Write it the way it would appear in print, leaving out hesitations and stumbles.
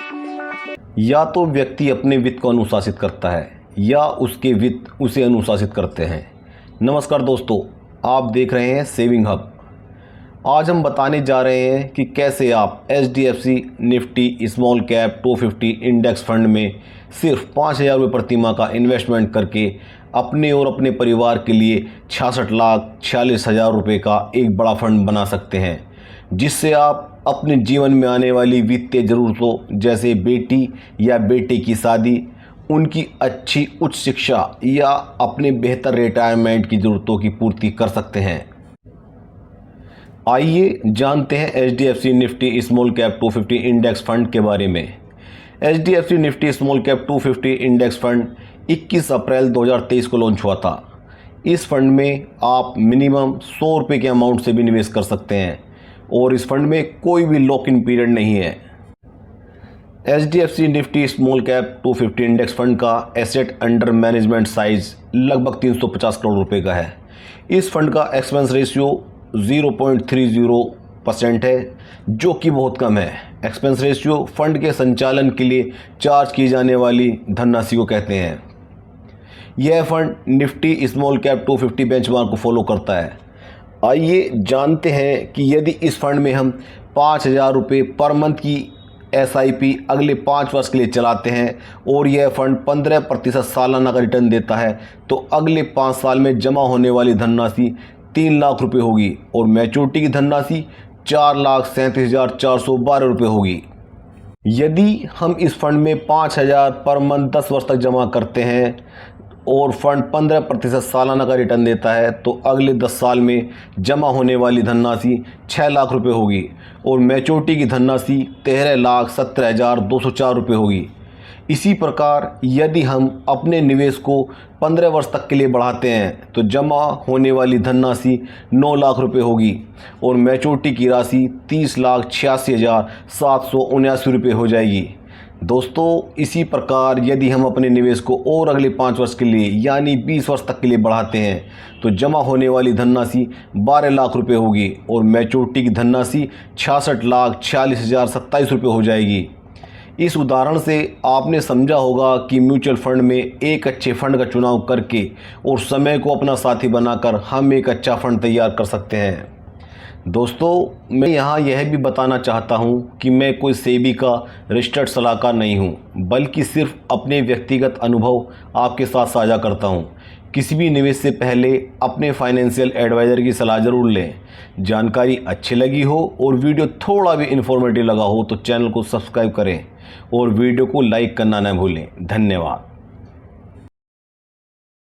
या तो व्यक्ति अपने वित्त को अनुशासित करता है या उसके वित्त उसे अनुशासित करते हैं। नमस्कार दोस्तों, आप देख रहे हैं सेविंग हब। आज हम बताने जा रहे हैं कि कैसे आप HDFC Nifty small cap 250 index fund में सिर्फ 5,000 रुपये प्रति माह का इन्वेस्टमेंट करके अपने और अपने परिवार के लिए 66,46,000 रुपये का एक बड़ा फंड बना सकते हैं, जिससे आप अपने जीवन में आने वाली वित्तीय ज़रूरतों जैसे बेटी या बेटे की शादी, उनकी अच्छी उच्च शिक्षा या अपने बेहतर रिटायरमेंट की ज़रूरतों की पूर्ति कर सकते हैं। आइए जानते हैं HDFC Nifty small cap 250 index fund के बारे में। HDFC Nifty small cap 250 index fund 21 अप्रैल 2023 को लॉन्च हुआ था। इस फंड में आप मिनिमम 100 रुपये के अमाउंट से भी निवेश कर सकते हैं और इस फंड में कोई भी लॉक इन पीरियड नहीं है। HDFC Nifty small cap 250 index fund का एसेट अंडर मैनेजमेंट साइज लगभग 350 करोड़ रुपए का है। इस फंड का एक्सपेंस रेशियो 0.30% है, जो कि बहुत कम है। एक्सपेंस रेशियो फंड के संचालन के लिए चार्ज की जाने वाली धनराशि को कहते हैं। यह fund Nifty small cap 250 benchmark को फॉलो करता है। आइए जानते हैं कि यदि इस फंड में हम 5,000 रुपये पर मंथ की SIP अगले 5 वर्ष के लिए चलाते हैं और यह फंड 15% सालाना का रिटर्न देता है, तो अगले 5 साल में जमा होने वाली धनराशि 3 लाख रुपये होगी और मैच्योरिटी की धनराशि 4,37,412 रुपये होगी। यदि हम इस फंड में 5,000 पर मंथ 10 वर्ष तक जमा करते हैं और फंड 15% सालाना का रिटर्न देता है, तो अगले 10 साल में जमा होने वाली धनराशि 6 लाख रुपये होगी और मैच्योरिटी की धनराशि 13,17,204 रुपये होगी। इसी प्रकार यदि हम अपने निवेश को 15 वर्ष तक के लिए बढ़ाते हैं तो जमा होने वाली धनराशि 9 लाख रुपये होगी और मैच्योरिटी की राशि 30,86,779 रुपये हो जाएगी। दोस्तों, इसी प्रकार यदि हम अपने निवेश को और अगले 5 वर्ष के लिए यानी 20 वर्ष तक के लिए बढ़ाते हैं तो जमा होने वाली धनराशि 12 लाख रुपये होगी और मैच्योरिटी की धनराशि 66,46,027 रुपये हो जाएगी। इस उदाहरण से आपने समझा होगा कि म्यूचुअल फंड में एक अच्छे फंड का चुनाव करके और समय को अपना साथी बनाकर हम एक अच्छा फंड तैयार कर सकते हैं। दोस्तों, मैं यहाँ यह भी बताना चाहता हूँ कि मैं कोई सेबी का रजिस्टर्ड सलाहकार नहीं हूँ, बल्कि सिर्फ अपने व्यक्तिगत अनुभव आपके साथ साझा करता हूँ। किसी भी निवेश से पहले अपने फाइनेंशियल एडवाइज़र की सलाह ज़रूर लें। जानकारी अच्छी लगी हो और वीडियो थोड़ा भी इन्फॉर्मेटिव लगा हो तो चैनल को सब्सक्राइब करें और वीडियो को लाइक करना न भूलें। धन्यवाद।